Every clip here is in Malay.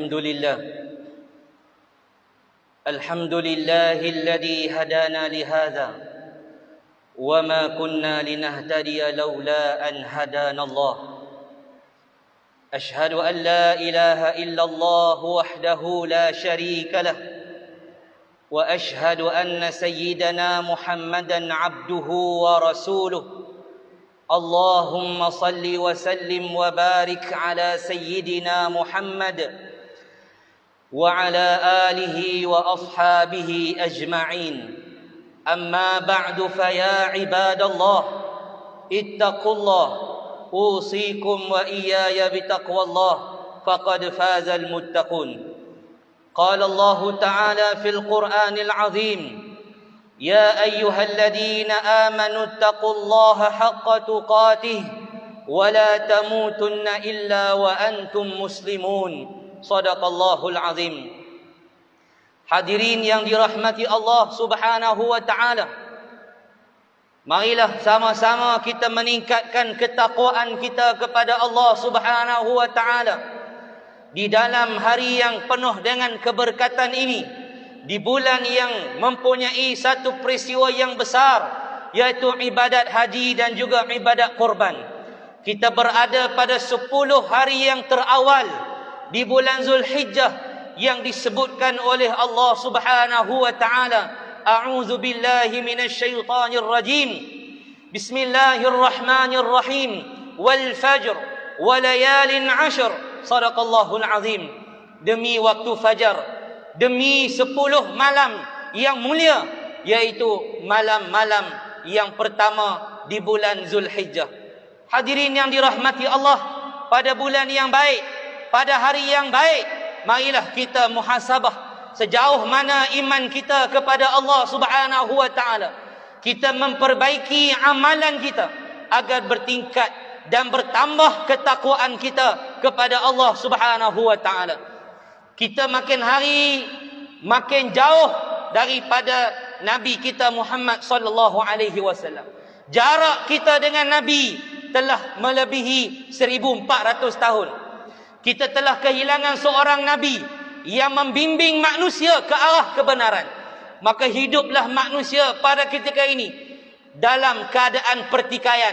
الحمد لله الحمد لله الذي هدانا لهذا وما كنا لنهتدي لولا أن هدانا الله أشهد أن لا إله إلا الله وحده لا شريك له وأشهد أن سيدنا محمدا عبده ورسوله اللهم صل وسلم وبارك على سيدنا محمد وعلى آله وأصحابه أجمعين أما بعد فيا عباد الله اتقوا الله أوصيكم وإياي بتقوى الله فقد فاز المتقون قال الله تعالى في القرآن العظيم يا أيها الذين آمنوا اتقوا الله حق تقاته ولا تموتن إلا وأنتم مسلمون صدق الله العظيم. Hadirin yang dirahmati Allah Subhanahu wa taala, marilah sama-sama kita meningkatkan ketakwaan kita kepada Allah Subhanahu wa taala di dalam hari yang penuh dengan keberkatan ini, di bulan yang mempunyai satu peristiwa yang besar, yaitu ibadat haji dan juga ibadat kurban. Kita berada pada 10 hari yang terawal di bulan Zulhijjah yang disebutkan oleh Allah Subhanahu wa taala. A'udzu billahi minasyaitonir rajim. Bismillahirrahmanirrahim. Wal fajr wa layalin 'ashr. Shadaqallahul azim. Demi waktu fajar, demi 10 malam yang mulia, yaitu malam-malam yang pertama di bulan Zulhijjah. Hadirin yang dirahmati Allah, pada bulan yang baik, pada hari yang baik, marilah kita muhasabah sejauh mana iman kita kepada Allah Subhanahu wa taala. Kita memperbaiki amalan kita agar bertingkat dan bertambah ketakwaan kita kepada Allah Subhanahu wa taala. Kita makin hari makin jauh daripada Nabi kita Muhammad sallallahu alaihi wasallam. Jarak kita dengan Nabi telah melebihi 1400 tahun. Kita telah kehilangan seorang Nabi yang membimbing manusia ke arah kebenaran. Maka hiduplah manusia pada ketika ini dalam keadaan pertikaian,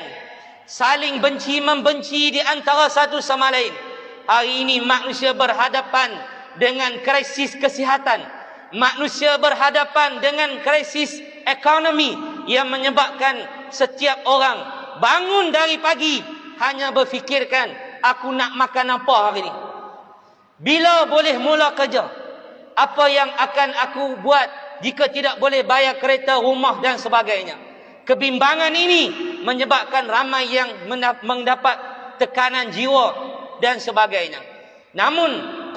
saling benci-membenci di antara satu sama lain. Hari ini manusia berhadapan dengan krisis kesihatan, manusia berhadapan dengan krisis ekonomi yang menyebabkan setiap orang bangun dari pagi hanya berfikirkan, aku nak makan apa hari ini, bila boleh mula kerja, apa yang akan aku buat jika tidak boleh bayar kereta, rumah dan sebagainya. Kebimbangan ini menyebabkan ramai yang mendapat tekanan jiwa dan sebagainya. Namun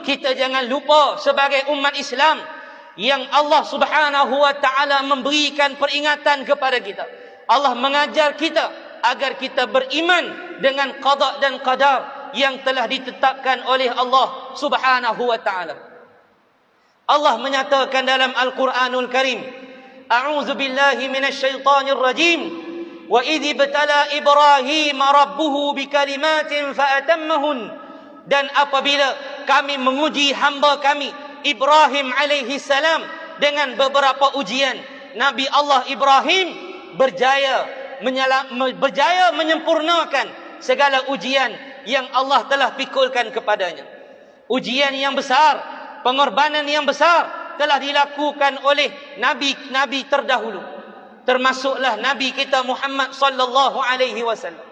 kita jangan lupa sebagai umat Islam yang Allah Subhanahu wa taala memberikan peringatan kepada kita. Allah mengajar kita agar kita beriman dengan qada dan qadar yang telah ditetapkan oleh Allah Subhanahu wa taala. Allah menyatakan dalam Al-Quranul Karim, A'udzu billahi minasyaitonir rajim. Wa idh ibtala Ibrahim rabbuhu bikalimatin fa'atammahun. Dan apabila kami menguji hamba kami Ibrahim alaihi salam dengan beberapa ujian, Nabi Allah Ibrahim berjaya menyempurnakan segala ujian yang Allah telah pikulkan kepadanya. Ujian yang besar, pengorbanan yang besar telah dilakukan oleh nabi-nabi terdahulu, termasuklah Nabi kita Muhammad sallallahu alaihi wasallam.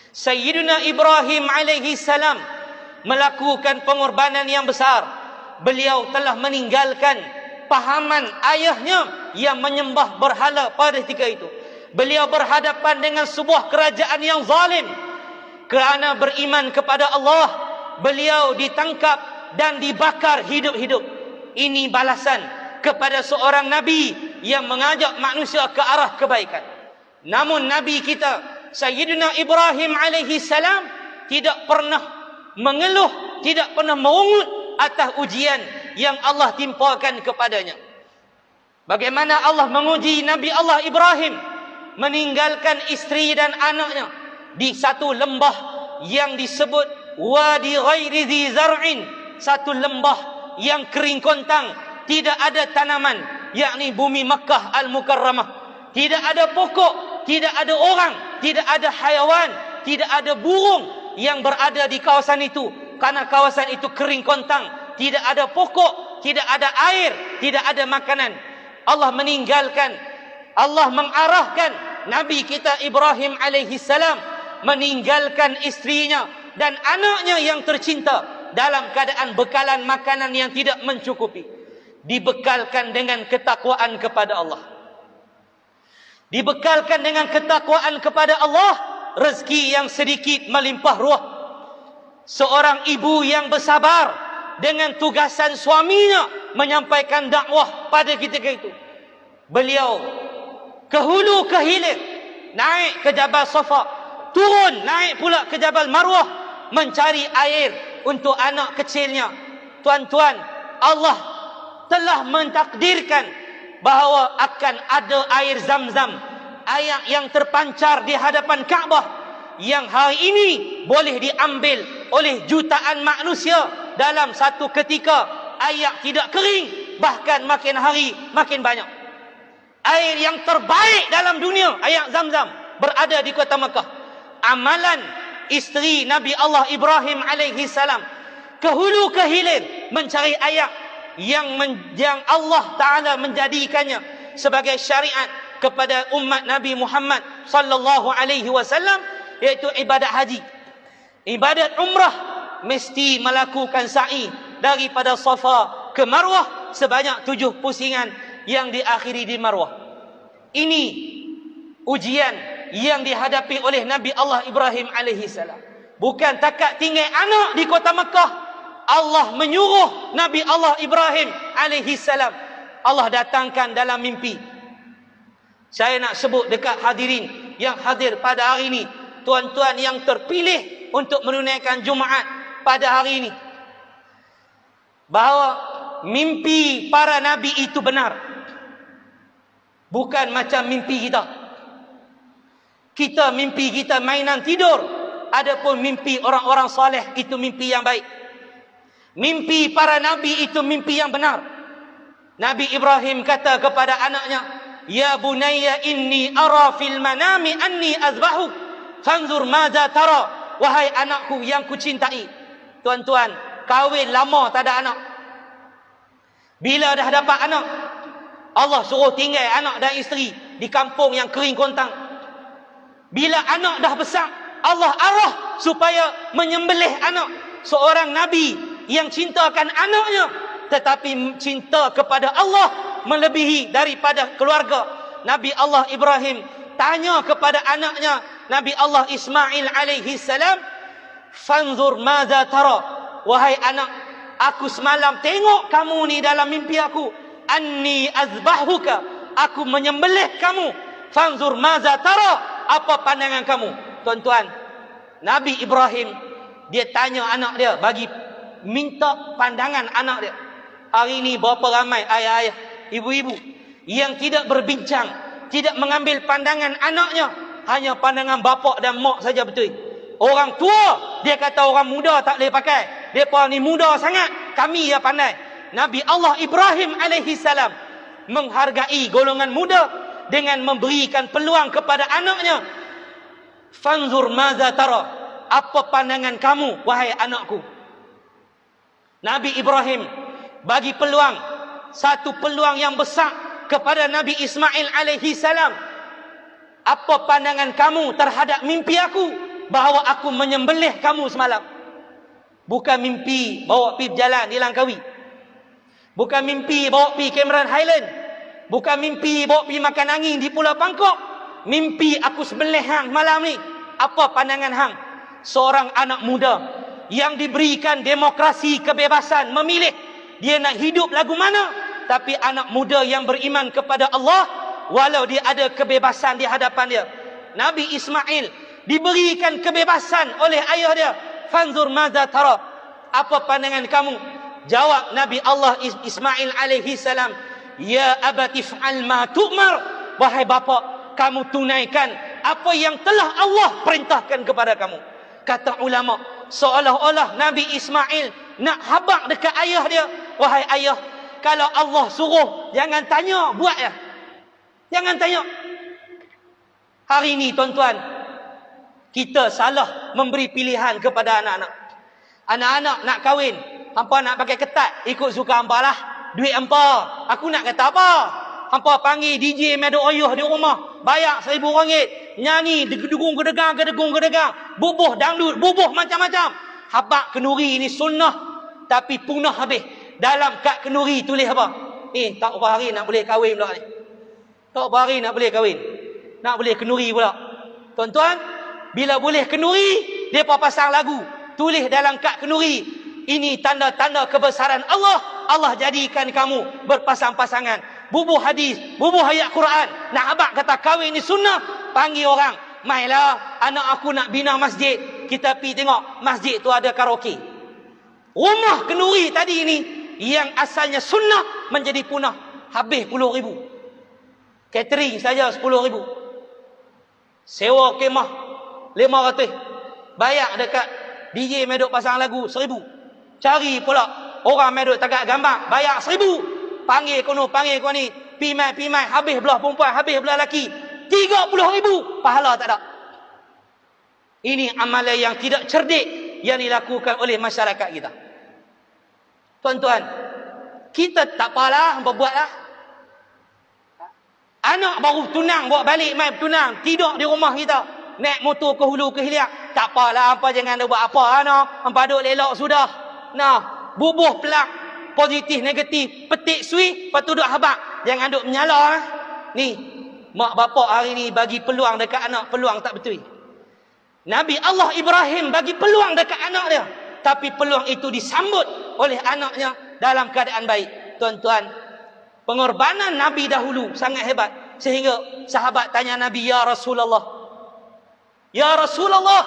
Sayyidina Ibrahim alaihi salam melakukan pengorbanan yang besar. Beliau telah meninggalkan pahaman ayahnya yang menyembah berhala pada ketika itu. Beliau berhadapan dengan sebuah kerajaan yang zalim. Kerana beriman kepada Allah, beliau ditangkap dan dibakar hidup-hidup. Ini balasan kepada seorang Nabi yang mengajak manusia ke arah kebaikan. Namun Nabi kita Sayyidina Ibrahim alaihi salam tidak pernah mengeluh, tidak pernah mengungut atas ujian yang Allah timpakan kepadanya. Bagaimana Allah menguji Nabi Allah Ibrahim meninggalkan isteri dan anaknya di satu lembah yang disebut Wadi Ghairi Dzi Zar'in, satu lembah yang kering kontang, tidak ada tanaman, yakni bumi Makkah Al-Mukarramah. Tidak ada pokok, tidak ada orang, tidak ada haiwan, tidak ada burung yang berada di kawasan itu, karena kawasan itu kering kontang, tidak ada pokok, tidak ada air, tidak ada makanan. Allah meninggalkan, Allah mengarahkan Nabi kita Ibrahim alaihi salam meninggalkan istrinya dan anaknya yang tercinta dalam keadaan bekalan makanan yang tidak mencukupi. Dibekalkan dengan ketakwaan kepada Allah. Dibekalkan dengan ketakwaan kepada Allah, rezeki yang sedikit melimpah ruah. Seorang ibu yang bersabar dengan tugasan suaminya menyampaikan dakwah pada ketika itu. Beliau ke hulu ke hilir, naik ke Jabal Safa, turun naik pula ke Jabal Marwah mencari air untuk anak kecilnya. Tuan-tuan, Allah telah mentakdirkan bahawa akan ada air Zam-Zam, air yang terpancar di hadapan Kaabah, yang hari ini boleh diambil oleh jutaan manusia dalam satu ketika. Air tidak kering, bahkan makin hari makin banyak. Air yang terbaik dalam dunia, air Zam-Zam, berada di kota Makkah. Amalan isteri Nabi Allah Ibrahim alaihi salam ke hulu ke hilir mencari air yang Allah Ta'ala menjadikannya sebagai syariat kepada umat Nabi Muhammad sallallahu alaihi wasallam, iaitu ibadat haji. Ibadat umrah mesti melakukan sa'i daripada Safa ke Marwah sebanyak 7 pusingan yang diakhiri di Marwah. Ini ujian yang dihadapi oleh Nabi Allah Ibrahim alaihi salam. Bukan takat tinggal anak di kota Makkah, Allah menyuruh Nabi Allah Ibrahim alaihi salam. Allah datangkan dalam mimpi. Saya nak sebut dekat hadirin yang hadir pada hari ini, tuan-tuan yang terpilih untuk menunaikan Jumaat pada hari ini, bahawa mimpi para nabi itu benar. Bukan macam mimpi kita. Kita mimpi kita mainan tidur. Adapun mimpi orang-orang saleh itu mimpi yang baik. Mimpi para nabi itu mimpi yang benar. Nabi Ibrahim kata kepada anaknya, "Ya bunayya inni ara fil manami anni azbahuk, fanzur madza tara." Wahai anakku yang kucintai. Tuan-tuan, kahwin lama tak ada anak. Bila dah dapat anak, Allah suruh tinggal anak dan isteri di kampung yang kering kontang. Bila anak dah besar, Allah arah supaya menyembelih anak. Seorang nabi yang cintakan anaknya, tetapi cinta kepada Allah melebihi daripada keluarga. Nabi Allah Ibrahim tanya kepada anaknya Nabi Allah Ismail alaihi salam, "Fanzur madza tara?" Wahai anak, aku semalam tengok kamu ni dalam mimpi aku. Anni azbahuka, aku menyembelih kamu. Fanzur madza tara, apa pandangan kamu? Tuan-tuan, Nabi Ibrahim dia tanya anak dia, bagi minta pandangan anak dia. Hari ini berapa ramai ayah-ayah, ibu-ibu yang tidak berbincang, tidak mengambil pandangan anaknya, hanya pandangan bapak dan mak saja betul. Orang tua dia kata orang muda tak boleh pakai. Depa ni muda sangat, kami ya pandai. Nabi Allah Ibrahim alaihi salam menghargai golongan muda dengan memberikan peluang kepada anaknya. Fanzur madza tara, apa pandangan kamu wahai anakku? Nabi Ibrahim bagi peluang, satu peluang yang besar kepada Nabi Ismail alaihi salam. Apa pandangan kamu terhadap mimpi aku bahawa aku menyembelih kamu semalam? Bukan mimpi bawa pergi berjalan di Langkawi. Bukan mimpi bawa pergi Cameron Highland. Bukan mimpi bawa pergi makan angin di Pulau Bangkok. Mimpi aku sembelih hang malam ni. Apa pandangan hang? Seorang anak muda yang diberikan demokrasi kebebasan memilih dia nak hidup lagu mana, tapi anak muda yang beriman kepada Allah, walau dia ada kebebasan di hadapan dia. Nabi Ismail diberikan kebebasan oleh ayah dia. Fanzur madza tara, apa pandangan kamu? Jawab Nabi Allah Ismail alaihi salam, "Ya abati fa'al ma tu'mar." Wahai bapa, kamu tunaikan apa yang telah Allah perintahkan kepada kamu. Kata ulama, seolah-olah Nabi Ismail nak habaq dekat ayah dia. Wahai ayah, kalau Allah suruh, jangan tanya, buat ya. Jangan tanya. Hari ini tuan-tuan, kita salah memberi pilihan kepada anak-anak. Anak-anak nak kahwin, hampa nak pakai ketat, ikut suka hampa lah. Duit hampa, aku nak kata apa? Hampa panggil DJ Medo Oyuh di rumah, bayar RM1,000, nyanyi degung-gedegang, bubuh dangdut, bubuh macam-macam. Habaq kenduri ini sunnah, tapi punah habis. Dalam kad kenduri tulis apa? Tak berapa hari nak boleh kahwin pula ni. Tak berapa hari nak boleh kahwin. Nak boleh kenduri pula. Tuan-tuan, bila boleh kenduri, depa pasang lagu. Tulis dalam kad kenduri, ini tanda-tanda kebesaran Allah. Allah jadikan kamu berpasang-pasangan. Bubuh hadis, bubuh ayat Quran. Nak habaq kata kahwin ni sunnah, panggil orang. Mailah, anak aku nak bina masjid. Kita pergi tengok, masjid tu ada karaoke. Rumah kenduri tadi ni, yang asalnya sunnah menjadi punah. Habis RM10,000. Catering saja RM10,000. Sewa kemah RM500. Bayar dekat DJ medok pasang lagu RM1,000. Cari pula orang medok tagak gambar, bayar RM1,000. Panggil kono, panggil kono ni, pimai, habis belah perempuan, habis belah lelaki. RM30,000. Pahala tak ada. Ini amalan yang tidak cerdik yang dilakukan oleh masyarakat kita. Tuan-tuan, kita tak apalah, buatlah. Anak baru tunang, bawa balik mai tunang, tidur di rumah kita. Naik motor ke hulu ke hilir. Tak apalah, hampa jangan ada buat apa. Hampa duduk lelok sudah. Bubuh pelak, positif, negatif. Petik sui, lepas tu duduk habaq. Jangan duduk menyala. Ni, mak bapak hari ni bagi peluang dekat anak, peluang tak betul. Nabi Allah Ibrahim bagi peluang dekat anak dia. Tapi peluang itu disambut oleh anaknya dalam keadaan baik. Tuan-tuan, pengorbanan Nabi dahulu sangat hebat. Sehingga sahabat tanya Nabi, Ya Rasulullah, Ya Rasulullah,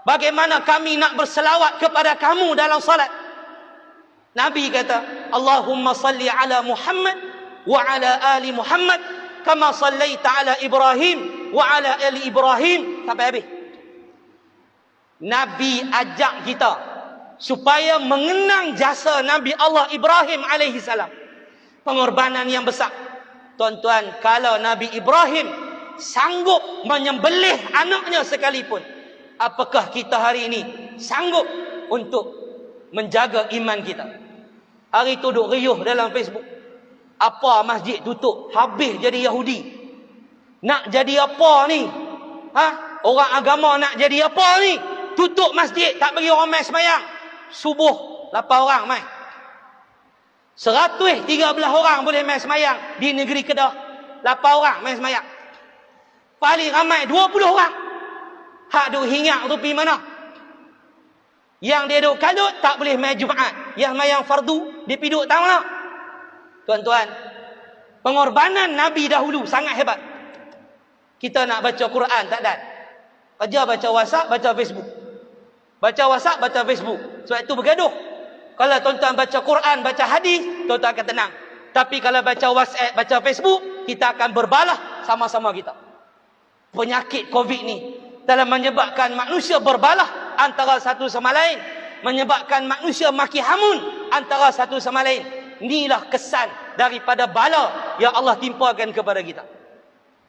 bagaimana kami nak berselawat kepada kamu dalam salat? Nabi kata, Allahumma salli ala Muhammad wa ala ali Muhammad kama sallaita ala Ibrahim wa ala ali Ibrahim. Sampai habis. Nabi ajak kita supaya mengenang jasa Nabi Allah Ibrahim alaihi salam. Pengorbanan yang besar. Tuan-tuan, kalau Nabi Ibrahim sanggup menyembelih anaknya sekalipun, apakah kita hari ini sanggup untuk menjaga iman kita? Hari tu duk riuh dalam Facebook. Apa masjid tutup, habis jadi Yahudi. Nak jadi apa ni? Orang agama nak jadi apa ni? Tutup masjid, tak bagi orang mai semayang. Subuh 8 orang mai. 113 orang boleh mai semayang di negeri Kedah. 8 orang mai semayang. Paling ramai 20 orang. Hak duk hingat tu pergi mana? Yang dia duk kalut tak boleh mai Jumaat. Yang mayang fardu dia pergi duk tahu mana? Tuan-tuan, pengorbanan Nabi dahulu sangat hebat. Kita nak baca Quran tak ada. Aja baca WhatsApp, baca Facebook. Baca WhatsApp, baca Facebook. Sebab itu bergaduh. Kalau tuan-tuan baca Quran, baca hadis, tuan-tuan akan tenang. Tapi kalau baca WhatsApp, baca Facebook, kita akan berbalah sama-sama kita. Penyakit COVID ni telah menyebabkan manusia berbalah antara satu sama lain. Menyebabkan manusia maki hamun antara satu sama lain. Inilah kesan daripada bala yang Allah timpakan kepada kita.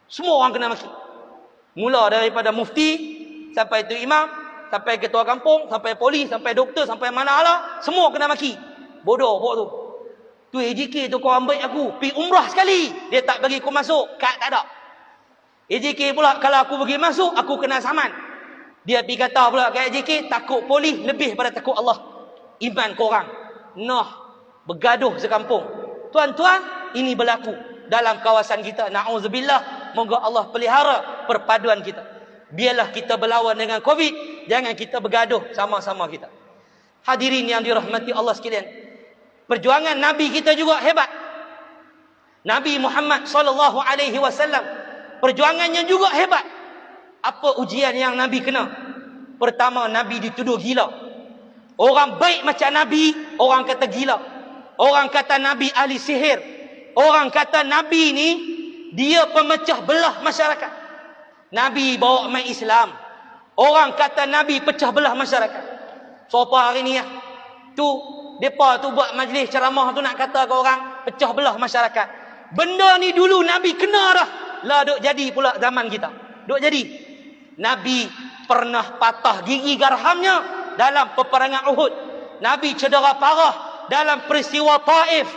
Semua orang kena maki. Mula daripada mufti, sampai tu imam, sampai ketua kampung, sampai polis, sampai doktor, sampai mana Allah, semua kena maki. Bodoh buat tu. Tu AJK tu kau ambil aku, pergi umrah sekali, dia tak bagi aku masuk, kad tak ada. AJK pula kalau aku pergi masuk, aku kena saman. Dia pergi kata pula ke AJK, takut polis lebih pada takut Allah. Iman korang. Bergaduh sekampung. Tuan-tuan, ini berlaku dalam kawasan kita. Na'udzubillah, moga Allah pelihara perpaduan kita. Biarlah kita berlawan dengan COVID, jangan kita bergaduh sama-sama kita. Hadirin yang dirahmati Allah sekalian, perjuangan Nabi kita juga hebat. Nabi Muhammad SAW, perjuangannya juga hebat. Apa ujian yang Nabi kena? Pertama, Nabi dituduh gila. Orang baik macam Nabi, orang kata gila. Orang kata Nabi ahli sihir. Orang kata Nabi ni dia pemecah belah masyarakat. Nabi bawa mai Islam. Orang kata Nabi pecah belah masyarakat. So apa hari ni ya? Tu depa tu buat majlis ceramah tu nak kata ke orang, pecah belah masyarakat. Benda ni dulu Nabi kena dah. Lah duk jadi pula zaman kita. Duk jadi. Nabi pernah patah gigi garhamnya dalam peperangan Uhud. Nabi cedera parah dalam peristiwa Taif.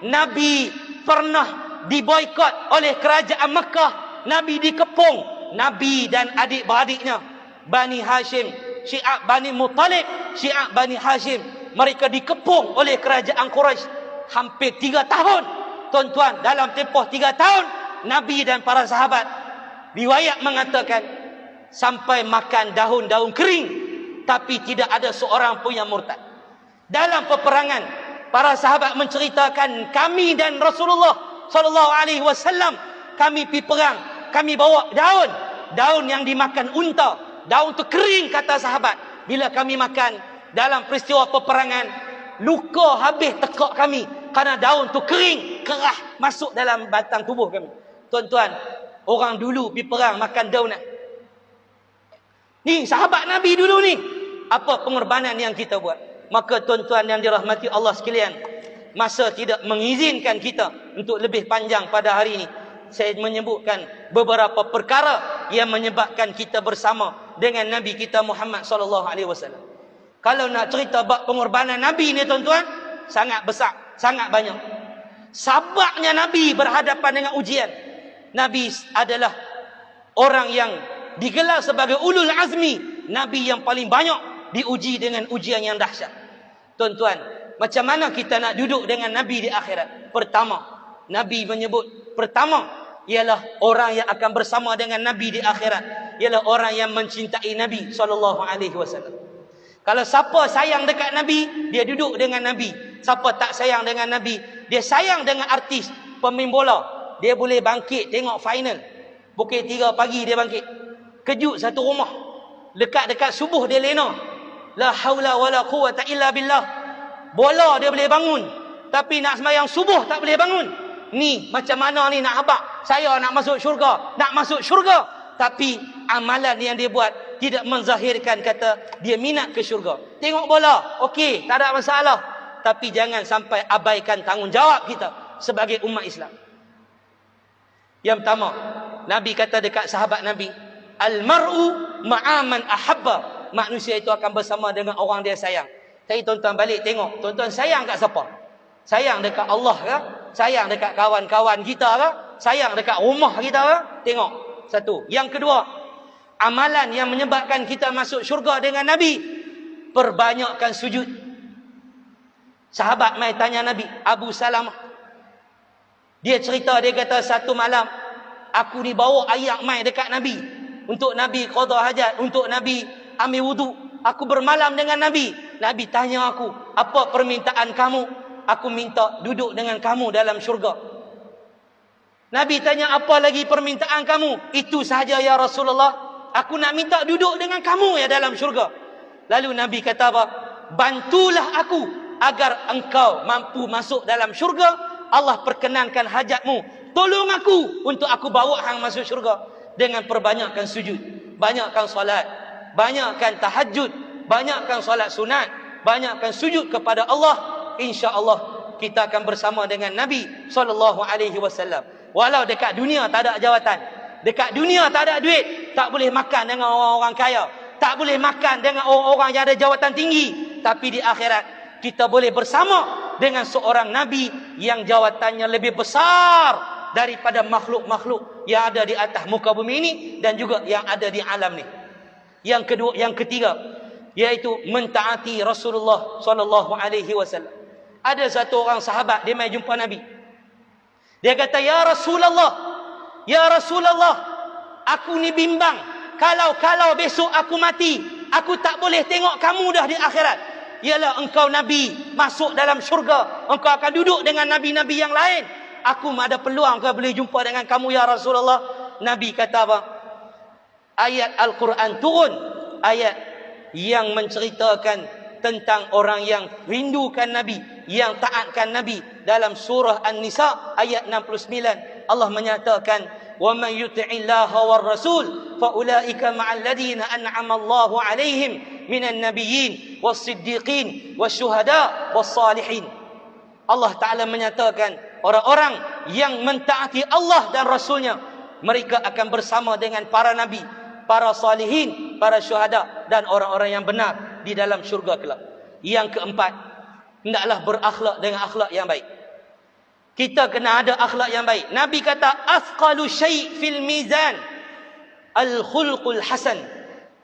Nabi pernah diboikot oleh kerajaan Mekah. Nabi dikepung. Nabi dan adik-beradiknya, Bani Hashim, Syiah Bani Muttalib, Syiah Bani Hashim, mereka dikepung oleh kerajaan Quraisy hampir 3 tahun. Tuan-tuan, dalam tempoh 3 tahun, Nabi dan para sahabat, riwayat mengatakan sampai makan daun-daun kering, tapi tidak ada seorang pun yang murtad. Dalam peperangan, para sahabat menceritakan, kami dan Rasulullah sallallahu alaihi wasallam, kami pergi perang, kami bawa daun yang dimakan unta. Daun tu kering, kata sahabat. Bila kami makan dalam peristiwa peperangan, luka habis tekak kami kerana daun tu kering, kerah masuk dalam batang tubuh kami. Tuan-tuan, orang dulu pergi perang makan daun. Ni sahabat Nabi dulu ni. Apa pengorbanan yang kita buat? Maka tuan-tuan yang dirahmati Allah sekalian, masa tidak mengizinkan kita untuk lebih panjang pada hari ini. Saya menyebutkan beberapa perkara yang menyebabkan kita bersama dengan Nabi kita Muhammad sallallahu alaihi wasallam. Kalau nak cerita bab pengorbanan Nabi ni tuan-tuan, sangat besar, sangat banyak. Sabarnya Nabi berhadapan dengan ujian. Nabi adalah orang yang digelar sebagai ulul azmi, Nabi yang paling banyak diuji dengan ujian yang dahsyat. Tuan-tuan, macam mana kita nak duduk dengan Nabi di akhirat? Pertama, Nabi menyebut, pertama ialah orang yang akan bersama dengan Nabi di akhirat ialah orang yang mencintai Nabi sallallahu alaihi wasallam. Kalau siapa sayang dekat Nabi, dia duduk dengan Nabi. Siapa tak sayang dengan Nabi, dia sayang dengan artis, pemain bola, dia boleh bangkit tengok final. Pukul 3 pagi dia bangkit. Kejut satu rumah. Dekat-dekat subuh dia lena. La haula wala quwata illa billah. Bola dia boleh bangun, tapi nak sembahyang subuh tak boleh bangun. Ni macam mana ni nak habaq? Saya nak masuk syurga, nak masuk syurga, tapi amalan yang dia buat tidak menzahirkan kata dia minat ke syurga. Tengok bola, okey, tak ada masalah, tapi jangan sampai abaikan tanggungjawab kita sebagai umat Islam. Yang pertama, Nabi kata dekat sahabat Nabi, al-mar'u ma'a man ahabba. Manusia itu akan bersama dengan orang dia sayang. Tapi tuan-tuan balik tengok, tuan-tuan sayang kat siapa? Sayang dekat Allah ke? Sayang dekat kawan-kawan kita ke? Sayang dekat rumah kita ke? Tengok. Satu. Yang kedua, amalan yang menyebabkan kita masuk syurga dengan Nabi, perbanyakkan sujud. Sahabat mai tanya Nabi, Abu Salamah, dia cerita, dia kata satu malam aku dibawa ayak mai dekat Nabi untuk Nabi qada hajat, untuk Nabi ambil wudu. Aku bermalam dengan Nabi. Nabi tanya aku, apa permintaan kamu? Aku minta duduk dengan kamu dalam syurga. Nabi tanya, apa lagi permintaan kamu? Itu sahaja ya Rasulullah, aku nak minta duduk dengan kamu ya dalam syurga. Lalu Nabi kata apa? Bantulah aku agar engkau mampu masuk dalam syurga. Allah perkenankan hajatmu. Tolong aku untuk aku bawa hang masuk syurga. Dengan perbanyakkan sujud, banyakkan solat, banyakkan tahajud, banyakkan solat sunat, banyakkan sujud kepada Allah. InsyaAllah kita akan bersama dengan Nabi SAW. Walau dekat dunia tak ada jawatan, dekat dunia tak ada duit, tak boleh makan dengan orang-orang kaya, tak boleh makan dengan orang-orang yang ada jawatan tinggi, tapi di akhirat kita boleh bersama dengan seorang Nabi yang jawatannya lebih besar daripada makhluk-makhluk yang ada di atas muka bumi ini dan juga yang ada di alam ni. Yang kedua, yang ketiga, yaitu mentaati Rasulullah SAW. Ada satu orang sahabat, dia mai jumpa Nabi. Dia kata, ya Rasulullah, ya Rasulullah, aku ni bimbang. Kalau besok aku mati, aku tak boleh tengok kamu dah di akhirat. Ialah engkau Nabi masuk dalam syurga, engkau akan duduk dengan Nabi-Nabi yang lain. Aku ada peluang ke boleh jumpa dengan kamu ya Rasulullah? Nabi kata apa? Ayat Al-Quran turun, ayat yang menceritakan tentang orang yang rindukan Nabi, yang taatkan Nabi. Dalam surah An-Nisa ayat 69 Allah menyatakan, wa man yuti'illaha war rasul fa ulaika ma'al ladina an'ama Allahu 'alaihim minan nabiyyin was-siddiqin wasyuhada was-salihin. Allah Ta'ala menyatakan orang-orang yang mentaati Allah dan Rasulnya, mereka akan bersama dengan para nabi, para salihin, para syuhada dan orang-orang yang benar di dalam syurga kelak. Yang keempat, hendaklah berakhlak dengan akhlak yang baik. Kita kena ada akhlak yang baik. Nabi kata athqalu syai' fil mizan al-khulqul hasan.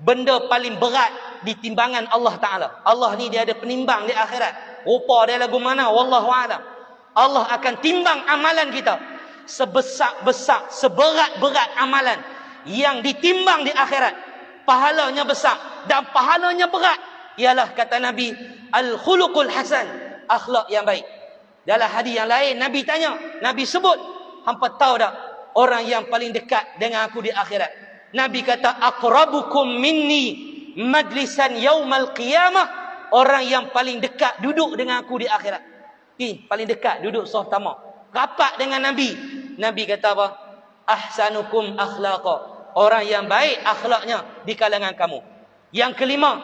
Benda paling berat di timbangan Allah Ta'ala. Allah ni dia ada penimbang di akhirat. Rupa dia lagu mana, wallahu a'lam. Allah akan timbang amalan kita. Sebesar-besar, seberat-berat amalan yang ditimbang di akhirat, pahalanya besar dan pahalanya berat, ialah kata Nabi al-khuluqul hasan, akhlak yang baik. Dalam hadis yang lain Nabi tanya, Nabi sebut, hampa tahu tak orang yang paling dekat dengan aku di akhirat? Nabi kata aqrabukum minni majlisan yaumal qiyamah, orang yang paling dekat duduk dengan aku di akhirat. Ni paling dekat duduk saf pertama, rapat dengan Nabi. Nabi kata apa? Ahsanukum akhlaqa, orang yang baik akhlaknya di kalangan kamu. Yang kelima,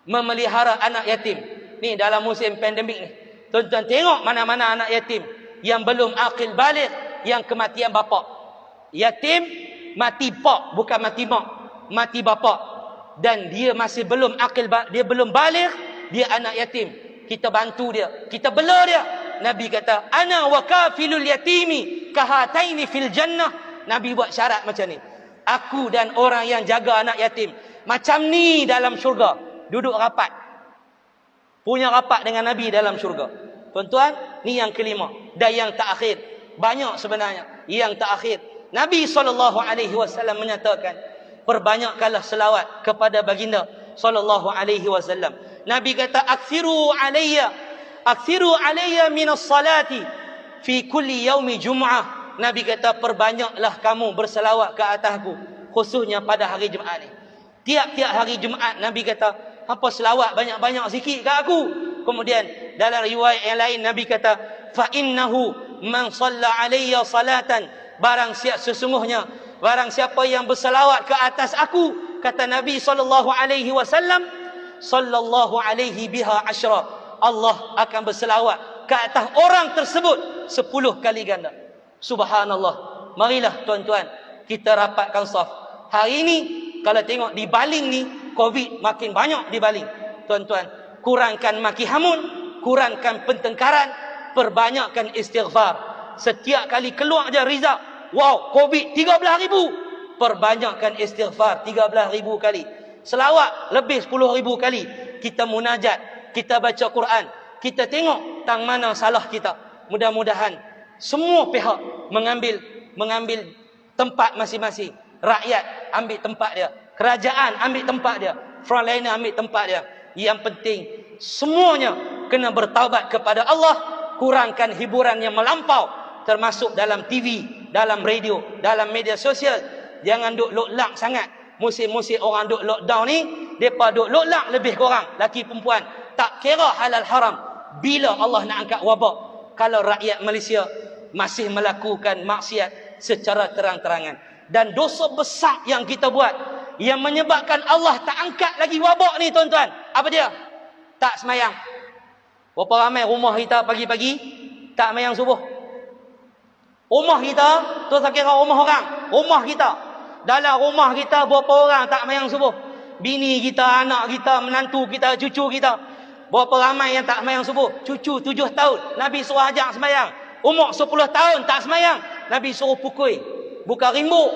memelihara anak yatim. Ni dalam musim pandemik ni, tuan-tuan tengok mana-mana anak yatim yang belum aqil baligh, yang kematian bapa. Yatim mati pak, bukan mati mak, mati bapa, dan dia masih belum aqil, dia belum baligh, dia anak yatim. Kita bantu dia, kita bela dia. Nabi kata ana wa kafilul yatimi kahataini fil jannah. Nabi buat syarat macam ni, aku dan orang yang jaga anak yatim macam ni dalam syurga. Duduk rapat, punya rapat dengan Nabi dalam syurga. Tuan-tuan, ni yang kelima. Dan yang terakhir, banyak sebenarnya. Yang terakhir, Nabi SAW menyatakan, perbanyakkanlah selawat kepada baginda SAW. Nabi kata akthiru alayya minas salati fi kulli yaumi jum'ah. Nabi kata perbanyaklah kamu berselawat ke atasku, khususnya pada hari Jumaat ni. Tiap-tiap hari Jumaat Nabi kata, apa selawat banyak-banyak sikit ke aku. Kemudian dalam riwayat yang lain Nabi kata, fa innahu man shalla alayya salatan, barang siapa yang berselawat ke atas aku, kata Nabi sallallahu alaihi wasallam, sallallahu alaihi biha asyra, Allah akan berselawat ke atas orang tersebut 10 kali ganda. Subhanallah. Marilah tuan-tuan, kita rapatkan saf. Hari ini kalau tengok di Baling ni, Covid makin banyak di Baling. Tuan-tuan, kurangkan maki hamun, kurangkan pertengkaran, perbanyakkan istighfar. Setiap kali keluar je result, wow, Covid 13,000. Perbanyakkan istighfar 13,000 kali. Selawat lebih 10,000 kali. Kita munajat, kita baca Quran, kita tengok tang mana salah kita. Mudah-mudahan semua pihak mengambil tempat masing-masing. Rakyat ambil tempat dia, kerajaan ambil tempat dia, frontliner ambil tempat dia. Yang penting semuanya kena bertaubat kepada Allah. Kurangkan hiburan yang melampau, termasuk dalam TV, dalam radio, dalam media sosial. Jangan duk loklak sangat. Musim-musim orang duk lockdown ni, depa duk loklak lebih kurang, laki perempuan tak kira halal haram. Bila Allah nak angkat wabak kalau rakyat Malaysia masih melakukan maksiat secara terang-terangan? Dan dosa besar yang kita buat, yang menyebabkan Allah tak angkat lagi wabak ni tuan-tuan, apa dia? Tak semayang. Berapa ramai rumah kita pagi-pagi tak semayang subuh? Rumah kita tu tak kira rumah orang, rumah kita, dalam rumah kita berapa orang tak semayang subuh? Bini kita, anak kita, menantu kita, cucu kita. Berapa ramai yang tak semayang subuh? Cucu 7 tahun Nabi suruh ajak semayang. Umur 10 tahun tak semayang, Nabi suruh pukul. Bukan rimbuk,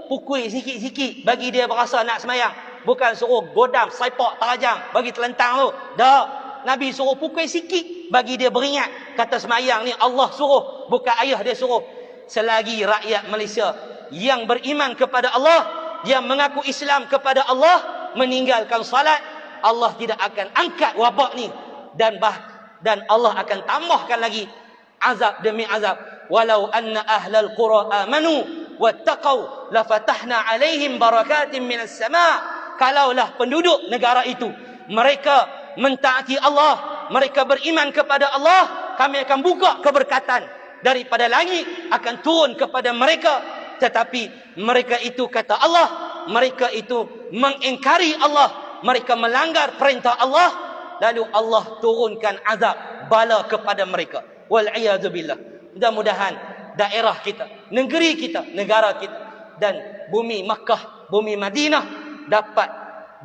pukul sikit-sikit bagi dia berasa nak semayang. Bukan suruh godam, saipak, terajang, bagi telentang tu. Tak. Nabi suruh pukul sikit bagi dia beringat. Kata semayang ni Allah suruh, bukan ayah dia suruh. Selagi rakyat Malaysia yang beriman kepada Allah, yang mengaku Islam kepada Allah, meninggalkan salat, Allah tidak akan angkat wabak ni. Dan Allah akan tambahkan lagi azab demi azab. Walau anna ahlal qura amanu wattaqau lafatahna alaihim barakatin minas sama'. Kalaulah penduduk negara itu mereka mentaati Allah, mereka beriman kepada Allah, kami akan buka keberkatan daripada langit akan turun kepada mereka. Tetapi mereka itu, kata Allah, mereka itu mengingkari Allah, mereka melanggar perintah Allah, lalu Allah turunkan azab, bala kepada mereka. Wal'iyadzubillah. Mudah-mudahan daerah kita, negeri kita, negara kita dan bumi Makkah, bumi Madinah dapat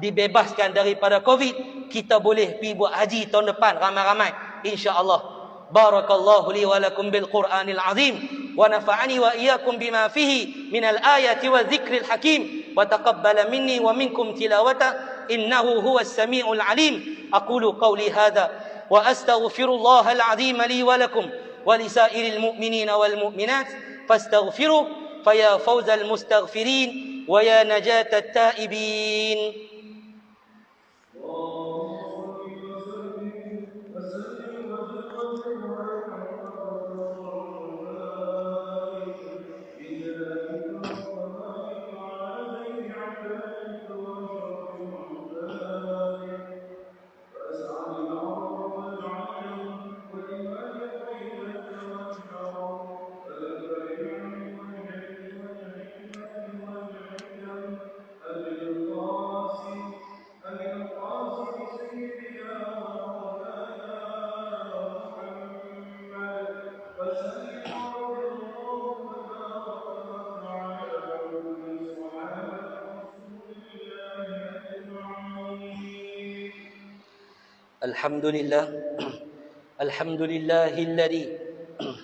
dibebaskan daripada Covid. Kita boleh pergi buat haji tahun depan ramai-ramai, insya-Allah. Barakallahu li wa lakum bil Qur'anil azim wa nafa'ani wa iyyakum bima fihi minal ayati wa dzikril hakim wa taqabbala minni wa minkum tilawata innahu huwas samiul alim. Aqulu qawli hadha wa astaghfirullahal azim li wa lakum wa lisairil mu'minina wal mu'minat fastaghfiruhu faya fawzal mustaghfirin wa ya najatat taibin. الحمد لله الحمد لله الذي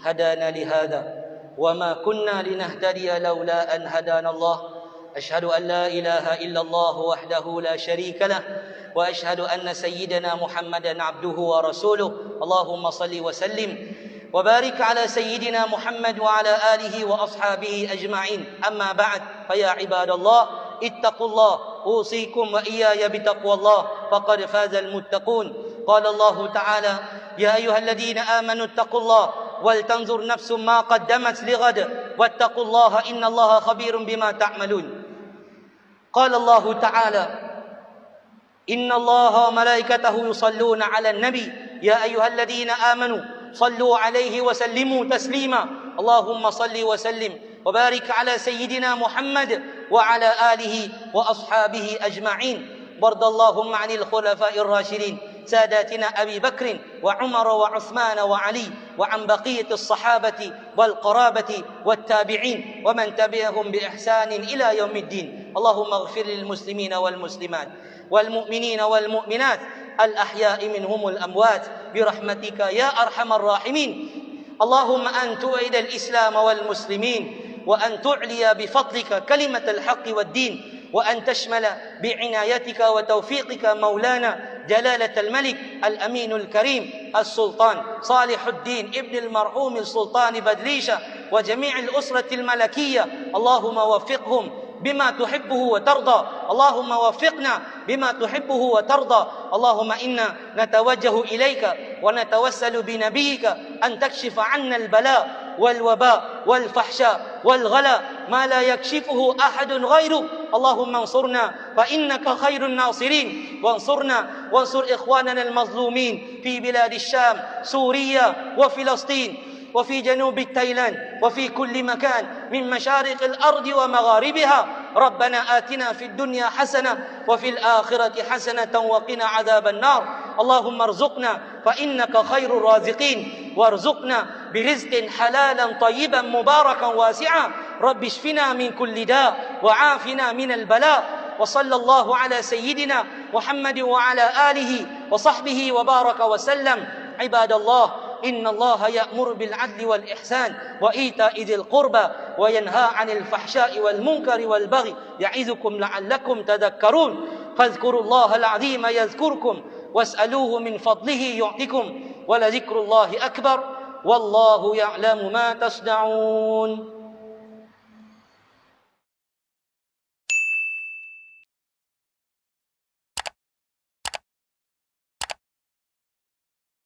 هدانا لهذا وما كنا لنهتدي لولا أن هدانا الله أشهد أن لا إله إلا الله وحده لا شريك له وأشهد أن سيدنا محمدا عبده ورسوله اللهم صل وسلم وبارك على سيدنا محمد وعلى آله وأصحابه أجمعين أما بعد فيا عباد الله اتقوا الله أوصيكم وإياي بتقوى الله فقد فاز المتقون قال الله تعالى يا أيها الذين آمنوا اتقوا الله ولتنظر نفس ما قدمت لغد واتقوا الله إن الله خبير بما تعملون قال الله تعالى إن الله وملائكته يصلون على النبي يا أيها الذين آمنوا صلوا عليه وسلموا تسليما اللهم صل وسلم وبارك على سيدنا محمد وعلى آله وأصحابه أجمعين وارض اللهم عن الخلفاء الراشدين ساداتنا أبي بكر وعمر وعثمان وعلي وعن بقية الصحابة والقرابة والتابعين ومن تبعهم بإحسان إلى يوم الدين اللهم اغفر للمسلمين والمسلمات والمؤمنين والمؤمنات الأحياء منهم الأموات برحمتك يا أرحم الراحمين اللهم أن تعيد الإسلام والمسلمين وأن تعلي بفضلك كلمة الحق والدين وأن تشمل بعنايتك وتوفيقك مولانا جلالة الملك الأمين الكريم السلطان صالح الدين ابن المرحوم السلطان بدريشة وجميع الأسرة الملكية اللهم وفقهم بما تحبه وترضى اللهم وفقنا بما تحبه وترضى اللهم إنا نتوجه إليك ونتوسل بنبيك أن تكشف عنا البلاء والوباء والفحشاء والغلاء ما لا يكشفه أحد غيرك اللهم انصرنا فإنك خير الناصرين وانصر إخواننا المظلومين في بلاد الشام سوريا وفلسطين وفي جنوب تايلاند وفي كل مكان من مشارق الأرض ومغاربها ربنا آتنا في الدنيا حسنة وفي الآخرة حسنة وقنا عذاب النار اللهم ارزقنا فإنك خير الرازقين وارزقنا برزق حلالا طيبا مباركا واسعا رب اشفنا من كل داء وعافنا من البلاء وصلى الله على سيدنا محمد وعلى آله وصحبه وبارك وسلم عباد الله إن الله يأمر بالعدل والإحسان وإيتاء ذي القربى وينهى عن الفحشاء والمنكر والبغي يعظكم لعلكم تذكرون فاذكروا الله العظيم يذكركم واسألوه من فضله يعطكم ولذكر الله أكبر والله يعلم ما تصنعون